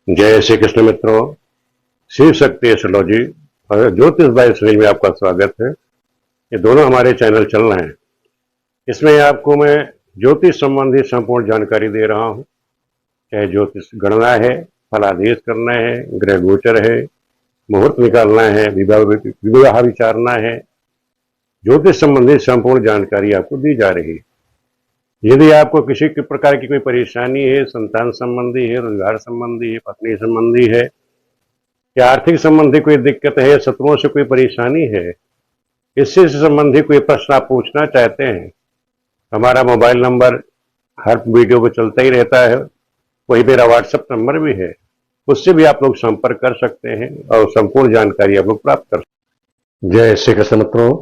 जय श्री कृष्ण मित्रों। शिव शक्ति एस्ट्रोलॉजी और ज्योतिष बाय सुनील में आपका स्वागत है। ये दोनों हमारे चैनल चल रहे हैं। इसमें आपको मैं ज्योतिष संबंधी संपूर्ण जानकारी दे रहा हूँ। चाहे ज्योतिष गणना है, फलादेश करना है, ग्रह गोचर है, मुहूर्त निकालना है, विवाह विचारना है, ज्योतिष संबंधी संपूर्ण जानकारी आपको दी जा रही है। यदि आपको किसी प्रकार की कोई परेशानी है, संतान संबंधी है, रोजगार संबंधी है, पत्नी संबंधी है या आर्थिक संबंधी कोई दिक्कत है, शत्रुओं से कोई परेशानी है, इससे संबंधी कोई प्रश्न आप पूछना चाहते हैं, हमारा मोबाइल नंबर हर वीडियो पे चलता ही रहता है। वही मेरा व्हाट्सएप नंबर भी है, उससे भी आप लोग संपर्क कर सकते हैं और संपूर्ण जानकारी आप लोग प्राप्त कर सकते हैं। जय श्री कृष्ण मित्रों,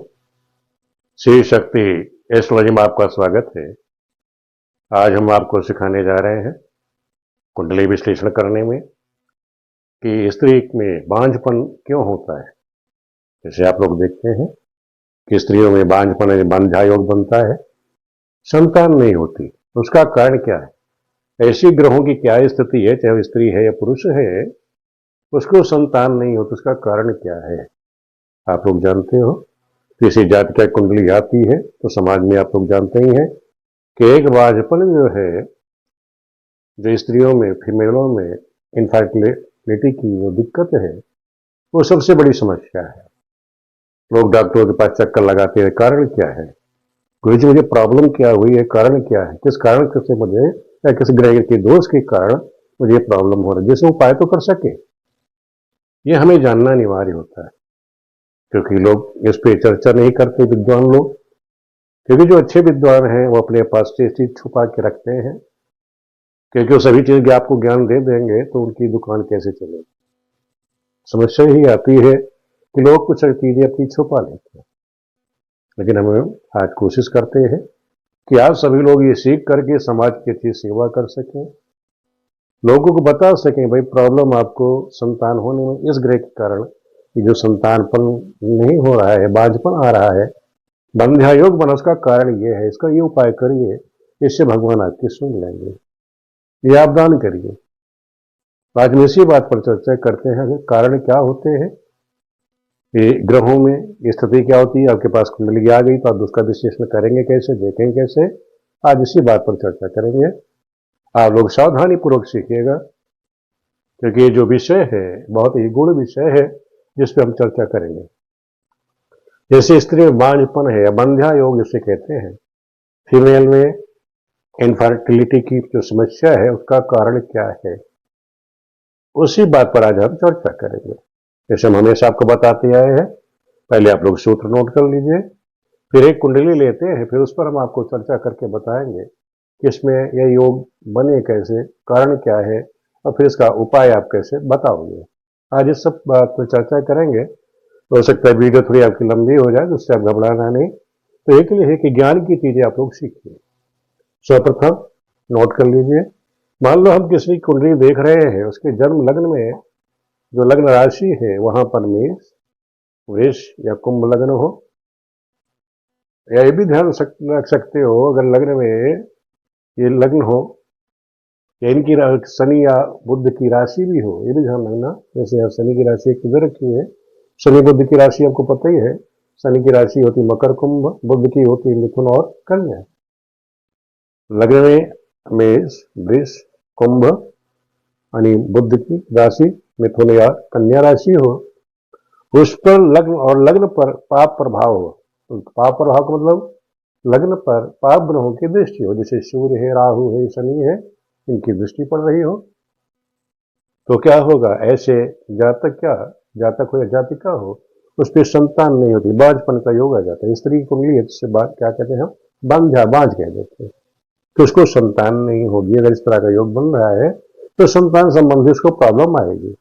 श्री शक्ति एस्ट्रोलॉजी में आपका स्वागत है। आज हम आपको सिखाने जा रहे हैं कुंडली विश्लेषण करने में कि स्त्री में बांझपन क्यों होता है। जैसे आप लोग देखते हैं कि स्त्रियों में बांझपन बांझा योग बनता है, संतान नहीं होती, उसका कारण क्या है, ऐसी ग्रहों की क्या स्थिति है, चाहे वो स्त्री है या पुरुष है, उसको संतान नहीं होती, उसका कारण क्या है। आप लोग जानते हो, किसी जाति का कुंडली आती है तो समाज में आप लोग जानते ही हैं कि एक बांझपन जो है, जो स्त्रियों में, फीमेलों में इनफर्टिलिटी की जो दिक्कत है, वो सबसे बड़ी समस्या है। लोग डॉक्टरों के पास चक्कर लगाते हैं, कारण क्या है, गुरुजी मुझे प्रॉब्लम क्या हुई है, कारण क्या है, किस कारण से मुझे या किस ग्रह के दोष के कारण मुझे प्रॉब्लम हो रही है, जिससे उपाय तो कर सके। ये हमें जानना अनिवार्य होता है, क्योंकि लोग इस पे चर्चा नहीं करते, विद्वान लोग, क्योंकि जो अच्छे विद्वान हैं वो अपने पास से चीज छुपा के रखते हैं, क्योंकि वो सभी चीज आपको ज्ञान दे देंगे तो उनकी दुकान कैसे चलेगी। समस्या ही आती है कि लोग कुछ चीजें अपनी छुपा लेते हैं। लेकिन हम आज कोशिश करते हैं कि आप सभी लोग ये सीख करके समाज की अच्छी सेवा कर सकें, लोगों को बता सकें भाई प्रॉब्लम आपको संतान होने में इस ग्रह के कारण, कि जो संतानपन नहीं हो रहा है, बांझपन आ रहा है, बंध्या योग बना, उसका कारण ये है, इसका ये उपाय करिए, इससे भगवान आपकी सुन लेंगे, ये आप दान करिए। आज हम इसी बात पर चर्चा करते हैं, कारण क्या होते हैं, ये ग्रहों में स्थिति क्या होती है। आपके पास कुंडली आ गई तो आप उसका विश्लेषण करेंगे कैसे, देखेंगे कैसे, आज इसी बात पर चर्चा करेंगे। आप लोग सावधानी पूर्वक सीखिएगा, क्योंकि ये जो विषय है बहुत ही गूढ़ विषय है, जिस पर हम चर्चा करेंगे। जैसे स्त्री में बांझपन है या बंध्या योग जिसे कहते हैं, फीमेल में इनफर्टिलिटी की जो समस्या है, उसका कारण क्या है, उसी बात पर आज हम चर्चा करेंगे। जैसे हम हमेशा आपको बताते आए हैं, पहले आप लोग सूत्र नोट कर लीजिए, फिर एक कुंडली लेते हैं, फिर उस पर हम आपको चर्चा करके बताएंगे कि इसमें यह योग बने कैसे, कारण क्या है, और फिर इसका उपाय आप कैसे बताओगे। आज इस सब बात पर चर्चा करेंगे। हो सकता है वीडियो थोड़ी आपकी लंबी हो जाए, उससे आप घबराना नहीं, तो एक लिए है कि ज्ञान की चीजें आप लोग सीखिए। सर्वप्रथम नोट कर लीजिए, मान लो हम किसी कुंडली देख रहे हैं, उसके जन्म लग्न में जो लग्न राशि है वहां पर मेष, वृष या कुंभ लग्न हो, या ये भी ध्यान रख सकते हो अगर लग्न में ये लग्न हो या इनकी शनि या बुध की राशि भी हो, ये भी ध्यान रखना। जैसे यहाँ शनि की राशि एक दे रखी है, शनि बुध की राशि आपको पता ही है, शनि की राशि होती मकर कुंभ, बुध की होती मिथुन और कन्या। लग्न में मेष, वृष, कुंभ यानी बुध की राशि मिथुन या कन्या राशि हो, उस पर लग्न और लग्न पर पाप प्रभाव हो। पाप प्रभाव का मतलब लग्न पर पाप ग्रहों की दृष्टि हो, जैसे सूर्य है, राहु है, शनि है, इनकी दृष्टि पड़ रही हो, तो क्या होगा, ऐसे जातक हो या जातिका हो, उस पर संतान नहीं होती, बांझपन का योग आ जाता है। स्त्री की कुंडली है, जिससे क्या कहते हैं, बांझ कह देते हैं, तो उसको संतान नहीं होगी। अगर इस तरह का योग बन रहा है तो संतान संबंधी उसको प्रॉब्लम आएगी।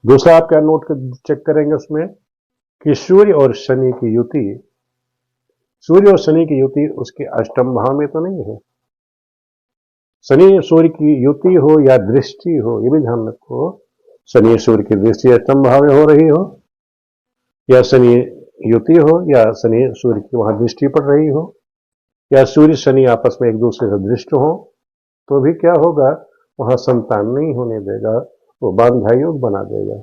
दूसरा आप क्या नोट चेक करेंगे उसमें कि सूर्य और शनि की युति, सूर्य और शनि की युति उसके अष्टम भाव में तो नहीं है। शनि सूर्य की युति हो या दृष्टि हो, ये भी ध्यान रखो, शनि सूर्य की दृष्टि अष्टम भाव में हो रही हो, या शनि युति हो, या शनि सूर्य की वहां दृष्टि पड़ रही हो, या सूर्य शनि आपस में एक दूसरे से दृष्ट हो, तो भी क्या होगा, वहां संतान नहीं होने देगा, वो बांधा योग बना देगा।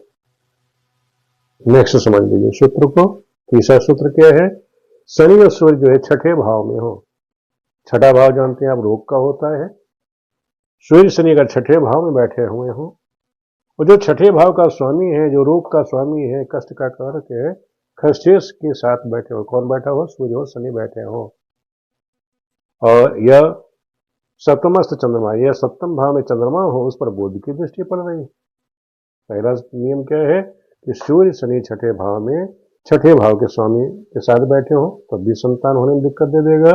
नेक्स्ट समझ लीजिए सूत्र को। तीसरा सूत्र क्या है? शनि और सूर्य जो है छठे भाव में हो। छठा भाव जानते हैं आप रोग का होता है। सूर्य शनि अगर छठे भाव में बैठे हुए हो, और जो छठे भाव का स्वामी है, जो रोग का स्वामी है, कष्ट का कारक है, खर्चेस के साथ बैठे हो। कौन बैठा हो? सूर्य और शनि बैठे हो। और यह सप्तमस्थ चंद्रमा, यह सप्तम भाव में चंद्रमा हो, उस पर बुध की दृष्टि पड़ रही। पहला नियम क्या है कि सूर्य शनि छठे भाव में, छठे भाव के स्वामी के साथ बैठे हो तब भी संतान होने में दिक्कत दे देगा।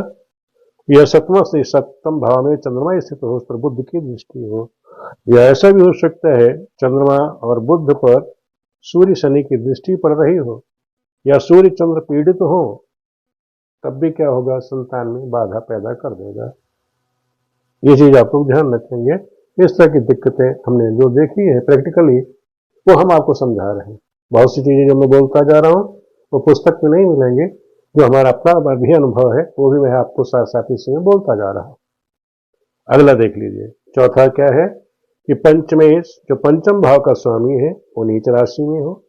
यह सप्तम भाव में चंद्रमा स्थित हो, उस पर बुध की दृष्टि हो। या ऐसा भी हो सकता है चंद्रमा और बुध पर सूर्य शनि की दृष्टि पड़ रही हो, या सूर्य चंद्र पीड़ित हो, तब भी क्या होगा? संतान में बाधा पैदा कर देगा। ये चीज आप लोग ध्यान रखेंगे। इस तरह की दिक्कतें हमने जो देखी है प्रैक्टिकली, वो हम आपको समझा रहे हैं। बहुत सी चीजें जो मैं बोलता जा रहा हूँ वो पुस्तक में नहीं मिलेंगे, जो हमारा अपना भी अनुभव है वो भी मैं आपको साथ साथ इसमें बोलता जा रहा हूँ। अगला देख लीजिए, चौथा क्या है कि पंचमेश, जो पंचम भाव का स्वामी है, वो नीच राशि में हो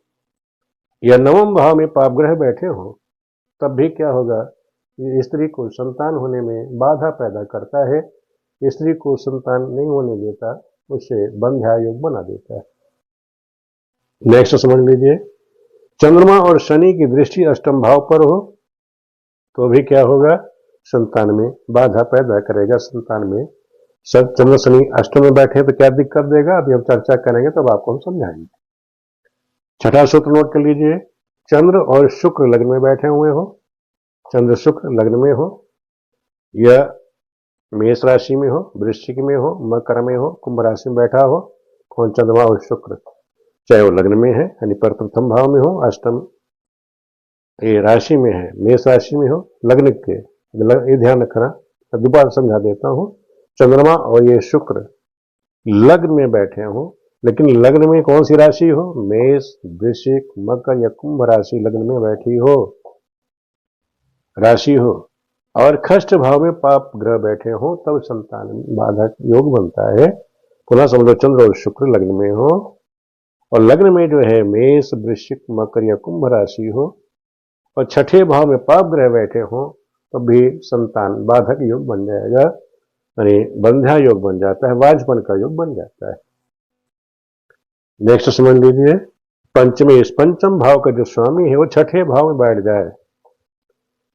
या नवम भाव में पाप ग्रह बैठे हो, तब भी क्या होगा? ये स्त्री को संतान होने में बाधा पैदा करता है, स्त्री को संतान नहीं होने देता, उसे बंध्या योग बना देता है। नेक्स्ट समझ लीजिए, चंद्रमा और शनि की दृष्टि अष्टम भाव पर हो तो भी क्या होगा? संतान में बाधा पैदा करेगा। संतान में चंद्र शनि अष्टम में बैठे तो क्या दिक्कत देगा, अभी हम चर्चा करेंगे तब आपको हम समझाएंगे। छठा सूत्र नोट कर लीजिए, चंद्र और शुक्र लग्न में बैठे हुए हो, चंद्र शुक्र लग्न में हो, या मेष राशि में हो, वृश्चिक में हो, मकर में हो, कुंभ राशि में बैठा हो, कौन? चंद्रमा और शुक्र, चाहे वो लग्न में है यानी पर प्रथम भाव में हो, अष्टम ये राशि में है, मेष राशि में हो, लग्न के, ये ध्यान रखना। दोबारा समझा देता हूं, चंद्रमा और ये शुक्र लग्न में बैठे हो, लेकिन लग्न में कौन सी राशि हो? मेष, वृश्चिक, मकर या कुंभ राशि लग्न में बैठी हो, राशि हो, और खष्ट भाव में पाप ग्रह बैठे हो, तब संतान बाधा योग बनता है। पुनः समझो, चंद्र और शुक्र लग्न में हो, और लग्न में जो है मेष, वृश्चिक, मकर या कुंभ राशि हो, और छठे भाव में पाप ग्रह बैठे हो, तब भी संतान बाधक योग बन जाएगा, यानी बंध्या योग बन जाता है, वाजपन का योग बन जाता है। नेक्स्ट समझ लीजिए, पंचमेश, पंचम भाव का जो स्वामी है वो छठे भाव में बैठ जाए,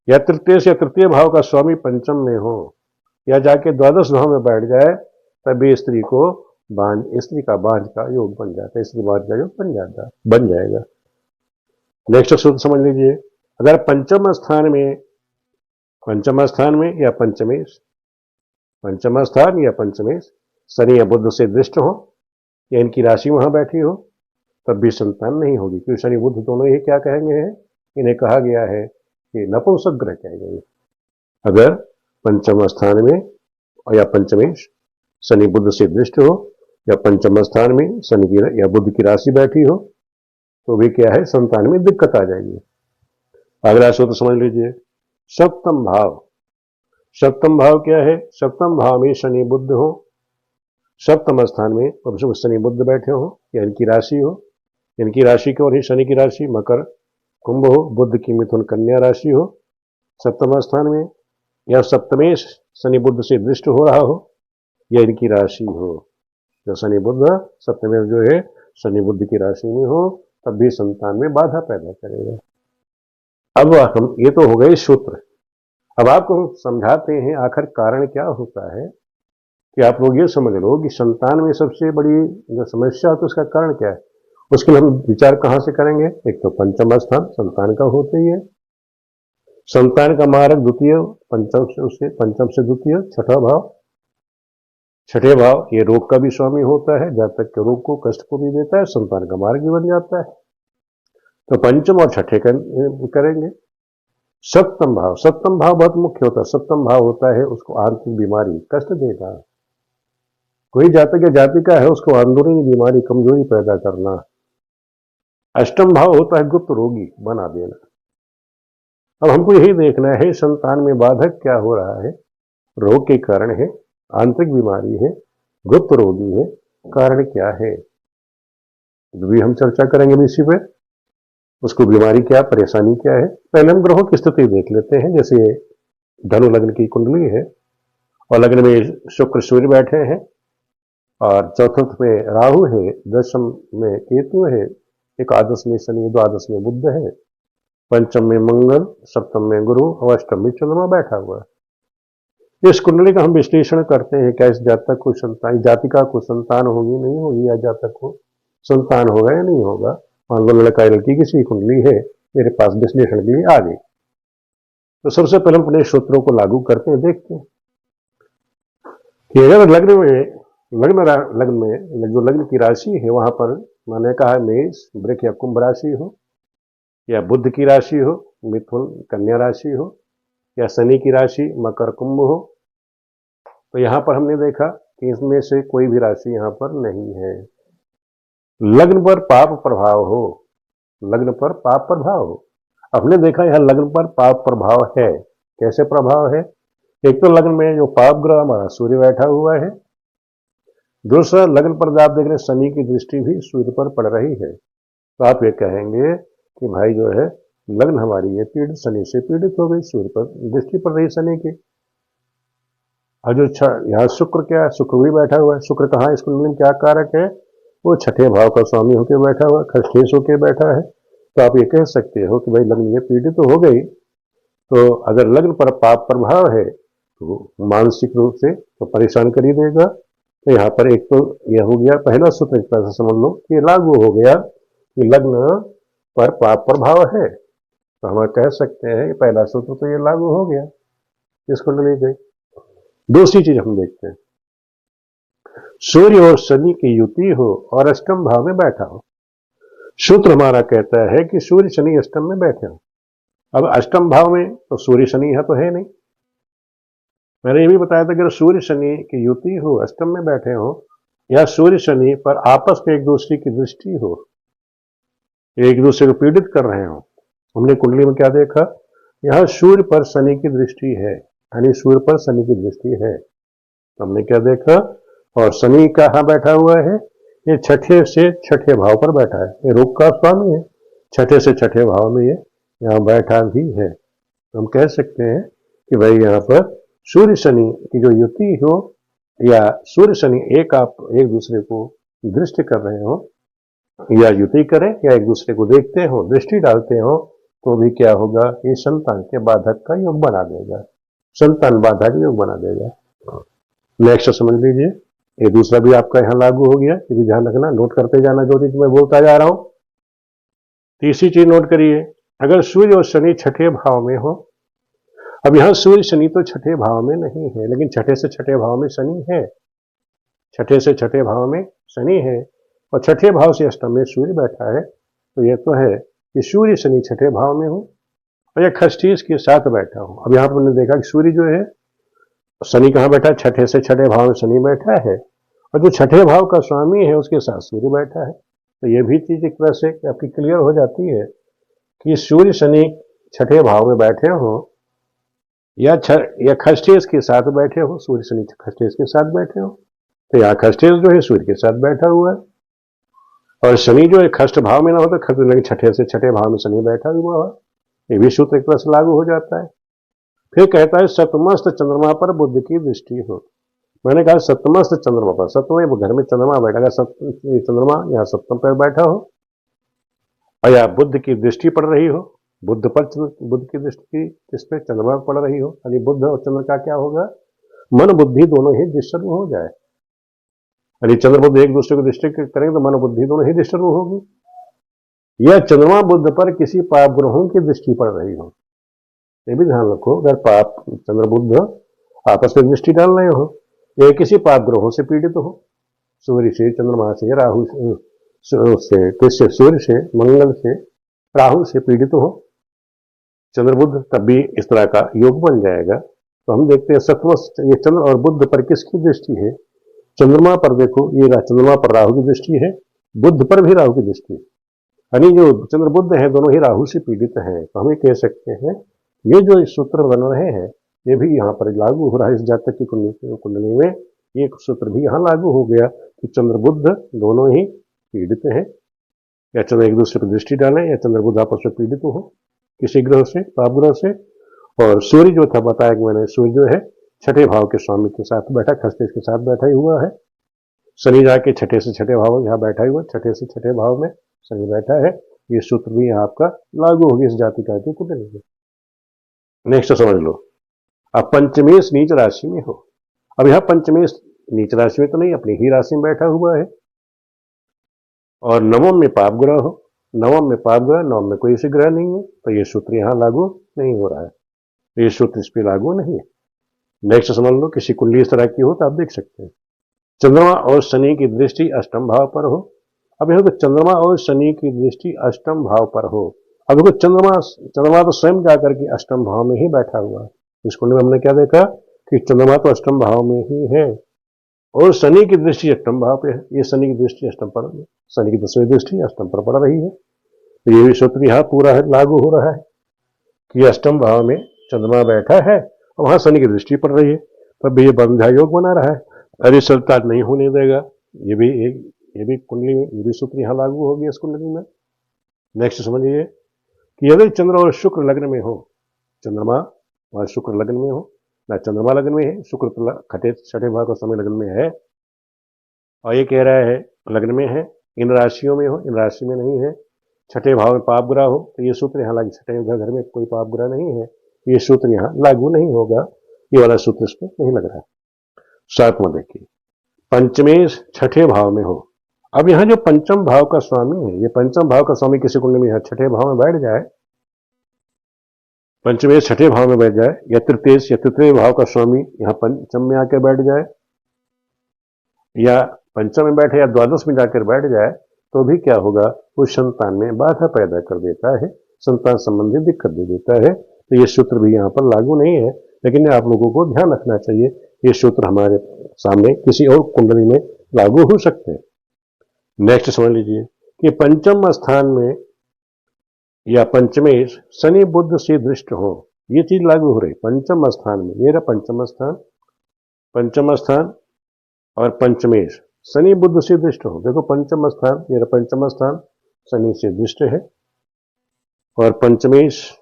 या तृतीय भाव का स्वामी पंचम में हो, या जाके द्वादश भाव में बैठ जाए, तभी स्त्री का बांझ का योग बन जाता है, स्त्री बांझ का योग बन जाएगा। नेक्स्ट सूत्र समझ लीजिए, अगर पंचम स्थान में या पंचमेश शनि या बुध से दृष्ट हो, या इनकी राशि वहां बैठी हो, तब भी संतान नहीं होगी, क्योंकि शनि बुध दोनों ही क्या कहेंगे हैं? इन्हें कहा गया है कि नपुंसक ग्रह कहेंगे। अगर पंचम स्थान में या पंचमेश शनि बुध से दृष्ट हो, या पंचम स्थान में शनि की या बुध की राशि बैठी हो, तो भी क्या है? संतान में दिक्कत आ जाएगी। अगला सूत्र समझ लीजिए, सप्तम भाव क्या है? सप्तम भाव में शनि बुध हो, सप्तम स्थान में शनि बुध बैठे हो, या इनकी राशि हो, इनकी राशि की ओर ही शनि की राशि मकर कुंभ हो, बुध की मिथुन कन्या राशि हो सप्तम स्थान में, या सप्तमेश शनि बुध से दृष्ट हो रहा हो, या इनकी राशि हो। जो शनि बुध सप्तमेश जो है शनि बुध की राशि में हो, तब भी संतान में बाधा पैदा करेगा। अब हम ये तो हो गए सूत्र। अब आपको हम समझाते हैं आखिर कारण क्या होता है, कि आप लोग ये समझ लो कि संतान में सबसे बड़ी जो समस्या है तो उसका कारण क्या है। उसके लिए हम विचार कहां से करेंगे? एक तो पंचम स्थान संतान का होते ही है, संतान का मारक द्वितीय, पंचम से द्वितीय, छठे भाव ये रोग का भी स्वामी होता है, जब तक के रोग को कष्ट को भी देता है, संतान का मार्ग भी बन जाता है। तो पंचम और छठे करेंगे। सप्तम भाव बहुत मुख्य होता है। सप्तम भाव होता है उसको आंतरिक बीमारी, कष्ट देना। कोई जातक या जातिका है उसको अंदरूनी बीमारी, कमजोरी पैदा करना। अष्टम भाव होता है गुप्त रोगी बना देना। अब हमको यही देखना है संतान में बाधक क्या हो रहा है, रोग के कारण है, आंतरिक बीमारी है, गुप्त रोगी है, कारण क्या है, तो भी हम चर्चा करेंगे भी इसी पे। उसको बीमारी क्या, परेशानी क्या है। पहले हम ग्रहों की स्थिति देख लेते हैं। जैसे धनु लग्न की कुंडली है और लग्न में शुक्र सूर्य बैठे हैं और चौथ में राहु है, दशम में केतु है, एकादश में शनि, द्वादश में बुध है, पंचम में मंगल, सप्तम में गुरु और अष्टम में चंद्रमा बैठा हुआ है। इस कुंडली का हम विश्लेषण करते हैं, क्या इस जातक को संतान, जातिका को संतान होगी नहीं होगी, या जातक को संतान होगा या नहीं होगा। मान लो लड़का लड़की किसी कुंडली है मेरे पास विश्लेषण के लिए आ गई, तो सबसे पहले हम अपने सूत्रों को लागू करते हैं, देखते हैं कि अगर लग्न में जो लग्न की राशि है वहां पर मैंने कहा मेष, वृष या कुंभ राशि हो, या बुध की राशि हो, मिथुन कन्या राशि हो, या शनि की राशि मकर कुंभ हो, तो यहां पर हमने देखा कि इसमें से कोई भी राशि यहां पर नहीं है। लग्न पर पाप प्रभाव हो, लग्न पर पाप प्रभाव हो, हमने देखा यह लग्न पर पाप प्रभाव है। कैसे प्रभाव है, एक तो लग्न में जो पाप ग्रह हमारा सूर्य बैठा हुआ है, दूसरा लग्न पर आप देख रहे शनि की दृष्टि भी सूर्य पर पड़ रही है। तो आप ये कहेंगे कि भाई जो है लग्न हमारी ये पीड़ित, शनि से पीड़ित हो गई, सूर्य पर दृष्टि पड़ रही शनि की। और जो यहाँ शुक्र क्या है, शुक्र भी बैठा हुआ है। शुक्र कहाँ इस कुंडली में क्या कारक है, वो छठे भाव का स्वामी होकर बैठा हुआ है, खरखेश होकर बैठा है। तो आप ये कह सकते हो कि भाई लग्न ये पीड़ित तो हो गई, तो अगर लग्न पर पाप प्रभाव है तो मानसिक रूप से तो परेशान कर ही देगा। तो यहाँ पर एक तो यह हो गया पहला सूत्र, एक तरह से समझ लो कि लागू हो गया कि लग्न पर पाप प्रभाव है, तो हम कह सकते हैं कि पहला सूत्र तो ये लागू हो गया इस कुंडली पे। दूसरी चीज हम देखते हैं, सूर्य और शनि की युति हो और अष्टम भाव में बैठा हो। सूत्र हमारा कहता है कि सूर्य शनि अष्टम में बैठे हो। अब अष्टम भाव में तो सूर्य शनि है तो है नहीं। मैंने ये भी बताया था कि अगर सूर्य शनि की युति हो, अष्टम में बैठे हो, या सूर्य शनि पर आपस में एक दूसरे की दृष्टि हो, एक दूसरे को पीड़ित कर रहे हो। हमने कुंडली में क्या देखा, यहां सूर्य पर शनि की दृष्टि है, यानी सूर्य पर शनि की दृष्टि है। तो हमने क्या देखा, और शनि कहाँ बैठा हुआ है, ये छठे से छठे भाव पर बैठा है, ये रोग का स्वामी है, छठे से छठे भाव में ये यहाँ बैठा भी है। तो हम कह सकते हैं कि भाई यहाँ पर सूर्य शनि की जो युति हो, या सूर्य शनि एक दूसरे को दृष्टि कर रहे हो, या युति करें या एक दूसरे को देखते हो, दृष्टि डालते हो, तो भी क्या होगा, ये संतान के बाधक का योग बना देगा, संतान बाधक योग बना देगा। नेक्स्ट समझ लीजिए, ये दूसरा भी आपका यहां लागू हो गया, ये भी ध्यान रखना, नोट करते जाना जो चीज मैं बोलता जा रहा हूं। तीसरी चीज नोट करिए, अगर सूर्य और शनि छठे भाव में हो, अब यहां सूर्य शनि तो छठे भाव में नहीं है, लेकिन छठे से छठे भाव में शनि है, छठे से छठे भाव में शनि है, और छठे भाव से अष्टम में सूर्य बैठा है। तो यह तो है कि सूर्य शनि छठे भाव में हो और यह खष्टीस के साथ बैठा हो। अब यहां पर हमने देखा कि सूर्य जो है, शनि कहाँ बैठा है, छठे से छठे भाव में शनि बैठा है, और जो छठे भाव का स्वामी है उसके साथ सूर्य बैठा है। तो यह भी चीज एक तरह से आपकी क्लियर हो जाती है कि सूर्य शनि छठे भाव में बैठे हो, या खष्टेश के साथ बैठे हो, सूर्य शनि खष्टेश के साथ बैठे हो। तो यहाँ खष्टेश जो है सूर्य के साथ बैठा हुआ है, और शनि जो है खष्ट भाव में ना हो तो लेकिन छठे से छठे भाव में शनि बैठा हुआ है। ये भी सूत्र एक तरह से लागू हो जाता है। फिर कहता है सतमस्त चंद्रमा पर बुध की दृष्टि हो। मैंने कहा सतमस्त चंद्रमा पर, सतवें घर में चंद्रमा बैठा, चंद्रमा यहाँ सप्तम पर बैठा हो और या बुध की दृष्टि पड़ रही हो, बुध की दृष्टि इस पे चंद्रमा पड़ रही हो, यानी बुध और चंद्र का क्या होगा, मन बुद्धि दोनों ही डिस्टर्ब हो जाए। यानी चंद्र बुध एक दूसरे को डिस्टर्ब करेंगे तो मन बुद्धि दोनों ही डिस्टर्ब होगी। या चंद्रमा बुध पर किसी पाप ग्रहों की दृष्टि पड़ रही हो, ये भी ध्यान रखो। अगर पाप चंद्र बुध आपस में दृष्टि डाल रहे हो, या किसी पाप ग्रहों से पीड़ित हो, सूर्य से, चंद्रमा से, राहु से, किससे, सूर्य से, मंगल से, राहु से पीड़ित हो चंद्र बुध, तब भी इस तरह का योग बन जाएगा। तो हम देखते हैं सत्व ये चंद्र और बुध पर किसकी दृष्टि है, चंद्रमा पर देखो, ये चंद्रमा पर राहु की दृष्टि है, बुध पर भी राहु की दृष्टि है, यानी जो चंद्र बुध है दोनों ही राहु से पीड़ित हैं। तो हमें कह सकते हैं ये जो सूत्र बन रहे हैं ये भी यहाँ पर लागू हो रहा है इस जातक की कुंडली में, ये सूत्र भी यहाँ लागू हो गया कि चंद्र बुध दोनों ही पीड़ित हैं, या चंद्र एक दूसरे पर दृष्टि डालें या चंद्र बुध आपस में पीड़ित हो किसी ग्रह से, पाप ग्रह से। और सूर्य जो था बताया कि मैंने, सूर्य जो है छठे भाव के स्वामी के साथ बैठा, खस्तेश के साथ बैठा ही हुआ है। शनि जाके छठे से छठे भाव यहाँ बैठा हुआ, छठे से छठे भाव में शनि बैठा है। ये सूत्र भी आपका लागू होगी इस जातिका की कुंडली में। नेक्स्ट समझ लो, अब पंचमेश नीच राशि में हो। अब यहाँ पंचमेश नीच राशि में तो नहीं, अपनी ही राशि में बैठा हुआ है, और नवम में पाप ग्रह हो, नवम में पाप ग्रह, नवम में कोई ऐसे ग्रह नहीं है, तो ये सूत्र यहाँ लागू नहीं हो रहा है, तो ये सूत्र इस पर लागू नहीं है। नेक्स्ट समझ लो, किसी कुंडली इस तरह की हो तो आप देख सकते हैं, चंद्रमा और शनि की दृष्टि अष्टम भाव पर हो। अब यहाँ तो चंद्रमा और शनि की दृष्टि अष्टम भाव पर हो। अब देखो चंद्रमा तो स्वयं जाकर के अष्टम भाव में ही बैठा हुआ है। इस कुंडली में हमने क्या देखा कि चंद्रमा तो अष्टम भाव में ही है और शनि की दृष्टि अष्टम भाव पे है। ये शनि की दृष्टि अष्टम पर, शनि की 10वीं दृष्टि अष्टम पर पड़ रही है, तो ये भी सूत्र यहाँ पूरा है, लागू हो रहा है कि अष्टम भाव में चंद्रमा बैठा है और वहां शनि की दृष्टि पड़ रही है, तब ये बंधा योग बना रहा है, अरे सलता नहीं होने देगा। ये भी कुंडली में, ये भी सूत्र यहाँ लागू हो गया इस कुंडली में। नेक्स्ट समझिए कि यदि चंद्र और शुक्र लग्न में हो, चंद्रमा और शुक्र लग्न में हो, ना चंद्रमा लग्न में है, शुक्र तो छठे भाव का समय लग्न में है, और ये कह रहा है लग्न में है, इन राशियों में हो, इन राशि में नहीं है, छठे भाव में पाप ग्रह हो, तो ये सूत्र यहाँ लागू, छठे घर में कोई पाप ग्रह नहीं है, ये सूत्र यहाँ लागू नहीं होगा, ये वाला सूत्र इस पर नहीं लग रहा है। सातवां देखिए, पंचमेश छठे भाव में हो। अब यहाँ जो पंचम भाव का स्वामी है, ये पंचम भाव का स्वामी किसी कुंडली में यहाँ छठे भाव में बैठ जाए, पंचमेश छठे भाव में बैठ जाए, या तृतीय भाव का स्वामी यहाँ पंचम में आकर बैठ जाए, या पंचम में बैठे या द्वादश में जाकर बैठ जाए, तो भी क्या होगा, वो संतान में बाधा पैदा कर देता है, संतान संबंधी दिक्कत दे देता है। तो ये सूत्र भी यहाँ पर लागू नहीं है, लेकिन आप लोगों को ध्यान रखना चाहिए, ये सूत्र हमारे सामने किसी और कुंडली में लागू हो सकते हैं। नेक्स्ट समझ लीजिए कि पंचम स्थान में या पंचमेश शनि बुध से दृष्ट हो, ये चीज लागू हो रही पंचम स्थान में, ये रहा पंचम स्थान और पंचमेश शनि बुध से दृष्ट हो। देखो पंचम स्थान, ये रहा पंचम स्थान शनि से दृष्ट है, और पंचमेश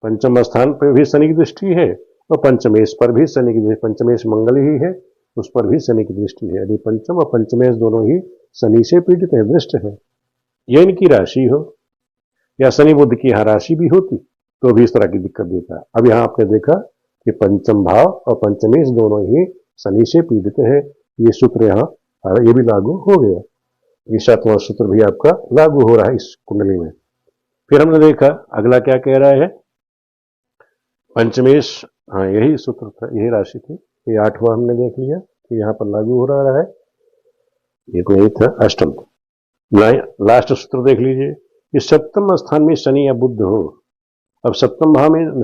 पंचम स्थान पर भी शनि की दृष्टि है, और पंचमेश पर भी शनि की दृष्टि, पंचमेश मंगल ही है, उस पर भी शनि की दृष्टि है। यदि पंचम और पंचमेश दोनों ही शनि से पीड़ित है, दृष्ट है, या इनकी राशि हो, या शनि बुध की यहाँ राशि भी होती, तो भी इस तरह की दिक्कत देता है। अब यहाँ आपने देखा कि पंचम भाव और पंचमेश दोनों ही शनि से पीड़ित है, ये सूत्र यहाँ ये भी लागू हो गया, ये सातवां सूत्र भी आपका लागू हो रहा है इस कुंडली में। फिर हमने देखा अगला क्या कह रहा है, पंचमेश, हाँ यही सूत्र था, यही राशि थी, ये आठवां हमने देख लिया कि यहाँ पर लागू हो रहा है, ये तो यही था अष्टम। लास्ट सूत्र देख लीजिए कि सप्तम स्थान में शनि या बुध हो। अब सप्तम भाव में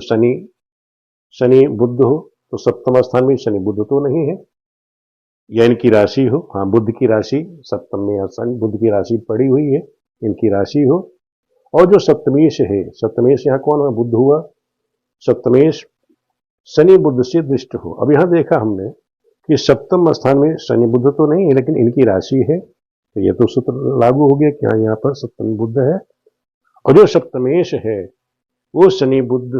शनि बुध हो, तो सप्तम स्थान में शनि बुध तो नहीं है, या इनकी राशि हो, हाँ बुध की राशि सप्तम में, शनि बुध की राशि पड़ी हुई है, इनकी राशि हो, और जो सप्तमेश है, सप्तमेश यहाँ कौन है, बुध हुआ, सप्तमेश शनि बुध से दृष्ट हो। अब यहाँ देखा हमने कि सप्तम स्थान में शनि बुध तो नहीं है, लेकिन इनकी राशि है, तो ये तो सूत्र लागू हो गया कि हाँ यहाँ पर सप्तम बुध है, और जो सप्तमेश है वो शनि बुध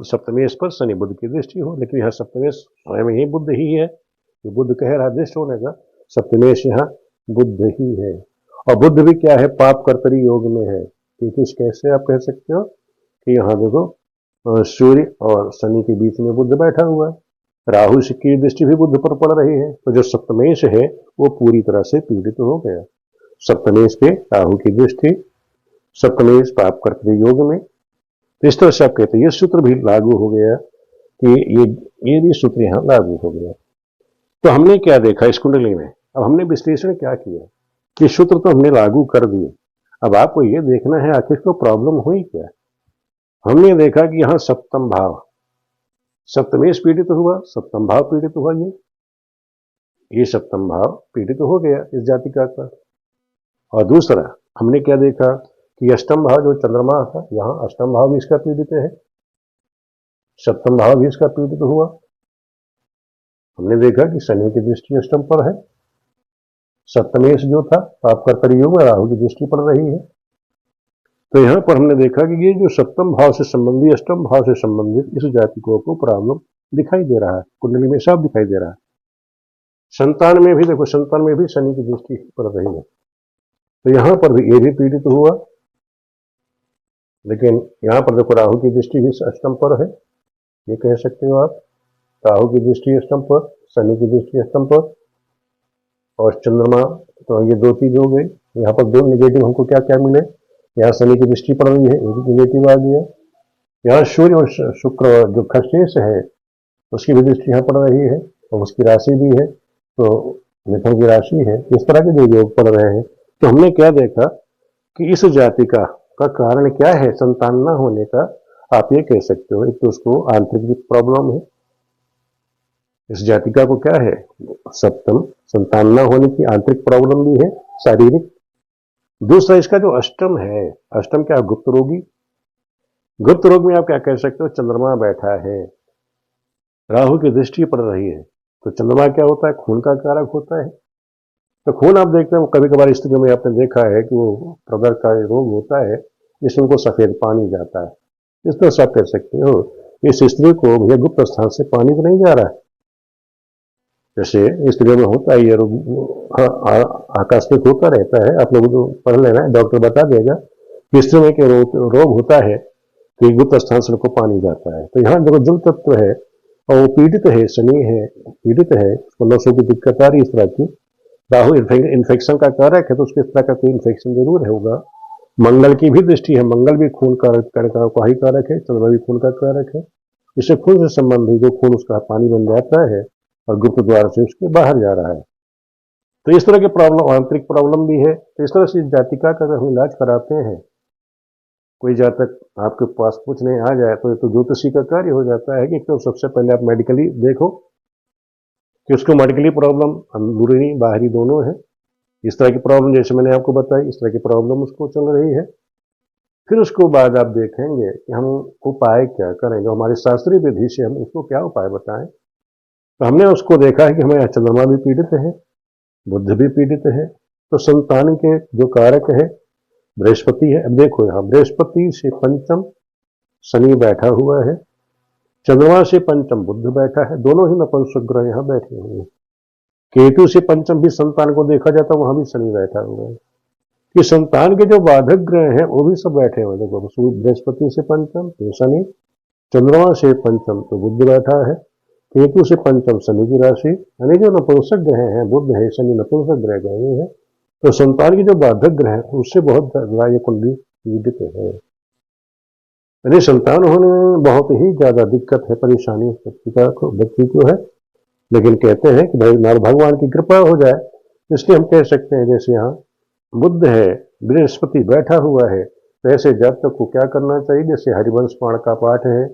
सप्तमेश पर शनि बुध की दृष्टि हो, लेकिन यहाँ सप्तमेश स्वयं ही बुध ही है, तो बुध कह रहा दृष्ट होने का, सप्तमेश यहाँ बुध ही है, और बुध भी क्या है, पाप कर्तरी योग में है। ठीक, कैसे आप कह सकते हो कि यहाँ देखो सूर्य और शनि के बीच में बुध बैठा हुआ है, राहु की दृष्टि भी बुध पर पड़ रही है, तो जो सप्तमेश है वो पूरी तरह से पीड़ित हो गया। सप्तमेश पे राहु की दृष्टि, सप्तमेश पाप कर्तरी योग में, इस तरह से आप कहते हैं ये सूत्र भी लागू हो गया कि ये भी सूत्र यहाँ लागू हो गया। तो हमने क्या देखा इस कुंडली में, अब हमने विश्लेषण क्या किया कि सूत्र तो हमने लागू कर दिए, अब आपको ये देखना है आखिर को प्रॉब्लम हुई क्या। हमने देखा कि यहाँ सप्तम भाव, सप्तमेश पीड़ित हुआ, सप्तम भाव पीड़ित हुआ, ये सप्तम भाव पीड़ित हो गया इस जातिका का। और दूसरा हमने क्या देखा कि अष्टम भाव जो चंद्रमा था, यहाँ अष्टम भाव भी इसका पीड़ित है, सप्तम भाव भी इसका पीड़ित हुआ, हमने देखा कि शनि की दृष्टि अष्टम पर है, सप्तमेश जो था पापकर परियोग में राहु की दृष्टि पड़ रही है। तो यहाँ पर हमने देखा कि ये जो सप्तम भाव से संबंधी, अष्टम भाव से संबंधित इस जातिकों को प्रॉब्लम दिखाई दे रहा है, कुंडली में साफ दिखाई दे रहा है। संतान में भी देखो, संतान में भी शनि की दृष्टि पड़ रही है, तो यहाँ पर भी ये भी पीड़ित हुआ। लेकिन यहाँ पर देखो राहु की दृष्टि भी अष्टम पर है, ये कह सकते हो आप, राहु की दृष्टि अष्टम पर, शनि की दृष्टि अष्टम पर, और चंद्रमा, तो ये दो चीज हो गई। यहाँ पर दो निगेटिव हमको क्या क्या मिले, यहाँ शनि की दृष्टि पड़ रही है, एक निगेटिव आ गया। यहाँ सूर्य और शुक्र जो खर्चेश है उसकी भी दृष्टि यहाँ पड़ रही है, और उसकी राशि भी है, तो मिथुन की राशि है। इस तरह के जो योग पड़ रहे हैं, तो हमने क्या देखा कि इस जातिका का कारण क्या है संतान न होने का। आप ये कह सकते हो, एक तो उसको आंतरिक प्रॉब्लम है, इस जातिका को क्या है, सप्तम संतान न होने की आंतरिक प्रॉब्लम भी है, शारीरिक। दूसरा इसका जो अष्टम है, अष्टम क्या, गुप्त रोगी। गुप्त रोग में आप क्या कह सकते हो, चंद्रमा बैठा है, राहु की दृष्टि पड़ रही है, तो चंद्रमा क्या होता है, खून का कारक होता है। तो खून आप देखते हैं कभी कभार स्त्रियों में आपने देखा है कि वो प्रदर का रोग होता है जिसमें उनको सफेद पानी जाता है। इस तरह से आप कह सकते हो इस स्त्री को भैया गुप्त स्थान से पानी तो नहीं जा रहा है। जैसे स्त्रियों में होता है ये रोग, आकस्मिक होता रहता है, आप लोग जो पढ़ लेना है, डॉक्टर बता देगा कि स्त्री में क्या रोग होता है कि गुप्त स्थान से उनको पानी जाता है। तो यहाँ देखो जल तत्व है और वो पीड़ित है, शनि है, पीड़ित है, उसको नसों की दिक्कत आ रही है इस तरह की। राहु इन्फेक्शन का कारक है, तो उसके इस तरह का कोई इन्फेक्शन जरूर होगा। मंगल की भी दृष्टि है, मंगल भी खून का ही कारक है, चंद्रमा भी खून का कारक है। इससे खून से संबंधित जो खून उसका पानी बन जाता है और गुप्त द्वार से उसके बाहर जा रहा है। तो इस तरह के प्रॉब्लम, आंतरिक प्रॉब्लम भी है। तो इस तरह से जातिका का अगर हम इलाज कराते हैं, कोई जातक आपके पास पूछने आ जाए तो ज्योतिषी का कार्य हो जाता है कि तो सबसे पहले आप मेडिकली देखो कि उसको मेडिकली प्रॉब्लम अंदरूनी बाहरी दोनों है। इस तरह की प्रॉब्लम जैसे मैंने आपको बताई, इस तरह की प्रॉब्लम उसको चल रही है। फिर उसको बाद आप देखेंगे कि हम उपाय क्या करें, जो हमारे शास्त्रीय विधि से हम उसको क्या उपाय बताएं। तो हमने उसको देखा है कि हमें चंद्रमा भी पीड़ित है, बुध भी पीड़ित है, तो संतान के जो कारक है बृहस्पति है। अब देखो यहाँ बृहस्पति से पंचम शनि बैठा हुआ है, चंद्रमा से पंचम बुध बैठा है, दोनों ही नपुंसक ग्रह यहाँ बैठे हुए हैं। केतु से पंचम भी संतान को देखा जाता, वहां भी शनि बैठा हुआ है। कि संतान के जो बाधक ग्रह हैं वो भी सब बैठे हुए। देखो बृहस्पति से पंचम तो शनि, चंद्रमा से पंचम तो बुध बैठा है, केतु से पंचम शनि की राशि, यानी जो नपुंसक ग्रह हैं, बुध है, शनि नपुंसक ग्रह गए हैं, तो संतान की जो बाधक ग्रह है उससे बहुत ज्यादा ये कुंडली पीड़ित है। यानी संतान होने में बहुत ही ज्यादा दिक्कत है, परेशानी बच्ची को है। लेकिन कहते हैं कि भाई भगवान की कृपा हो जाए, इसलिए हम कह सकते हैं जैसे यहाँ बुध है, बृहस्पति बैठा हुआ है, तो ऐसे जातक को क्या करना चाहिए, जैसे हरिवंश पुराण का पाठ है,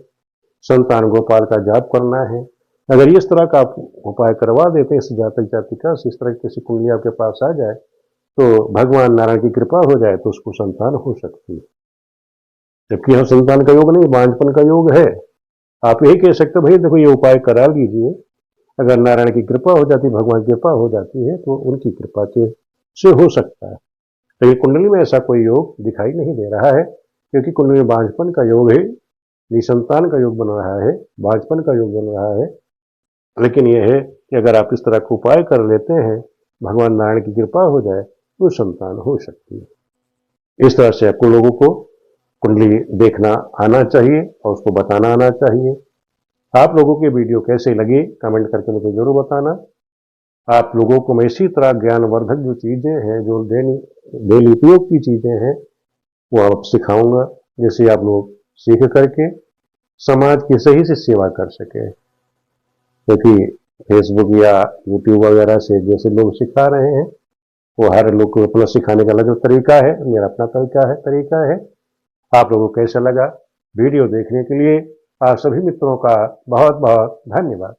संतान गोपाल का जाप करना है। अगर इस तरह का आप उपाय करवा देते हैं इस जातक जातिका से, इस तरह किसी कुंडली आपके पास आ जाए तो भगवान नारायण की कृपा हो जाए तो उसको संतान हो सकती है। जबकि यहाँ संतान का योग नहीं, बांझपन का योग है। आप यही कह सकते हो भाई देखो ये उपाय करा लीजिए, अगर नारायण की कृपा हो जाती, भगवान की कृपा हो जाती है तो उनकी कृपा से हो सकता है। लेकिन कुंडली में ऐसा कोई योग दिखाई नहीं दे रहा है, क्योंकि कुंडली में बांझपन का योग है, निसंतान का योग बन रहा है, बांझपन का योग बन रहा है। लेकिन यह है कि अगर आप इस तरह का उपाय कर लेते हैं, भगवान नारायण की कृपा हो जाए तो संतान हो सकती है। इस तरह से आपको लोगों को कुंडली देखना आना चाहिए और उसको बताना आना चाहिए। आप लोगों के वीडियो कैसे लगे कमेंट करके मुझे जरूर बताना। आप लोगों को मैं इसी तरह ज्ञानवर्धक जो चीजें हैं, जो डेली उपयोग की चीजें हैं, वो आप सिखाऊंगा, जिससे आप लोग सीख करके समाज की सही से सेवा कर सके। क्योंकि फेसबुक या यूट्यूब वगैरह से जैसे लोग सिखा रहे हैं, वो हर लोग को अपना सिखाने का अलग तरीका है, मेरा अपना तरीका है। आप लोगों को कैसा लगा वीडियो देखने के लिए आप सभी मित्रों का बहुत बहुत धन्यवाद।